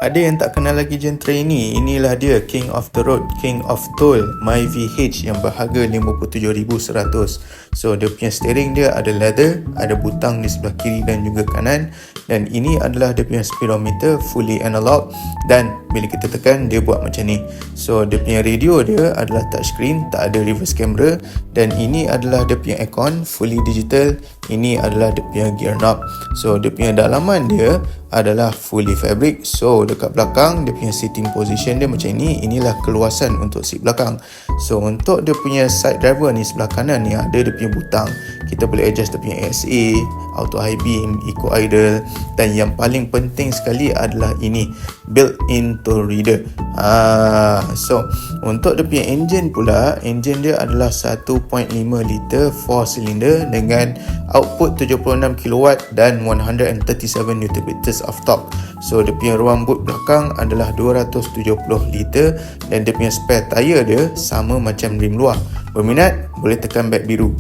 Ada yang tak kenal lagi Gentra ini. Inilah dia, King of the Road, King of Toll, MyVH yang berharga 57,100. So dia punya steering dia ada leather, ada butang di sebelah kiri dan juga kanan. Dan ini adalah dia punya speedometer, fully analog. Dan bila kita tekan, dia buat macam ni. So dia punya radio dia adalah touchscreen, tak ada reverse camera. Dan ini adalah dia punya aircon, fully digital. Ini adalah dia punya gear knob. So dia punya dalaman dia adalah fully fabric. So dekat belakang dia punya sitting position dia macam ini. Inilah keluasan untuk seat belakang. So untuk dia punya side driver ni, sebelah kanan ni ada dia punya butang. Kita boleh adjust dia punya ASA, auto high beam, eco idle. Dan yang paling penting sekali adalah ini, built-in toll reader. So untuk dia punya engine pula, engine dia adalah 1.5 liter 4 cylinder dengan output 76 kW dan 137 Nm of torque. So dia punya ruang boot belakang adalah 270 liter dan dia punya spare tire dia sama macam rim luar. Berminat boleh tekan beg biru.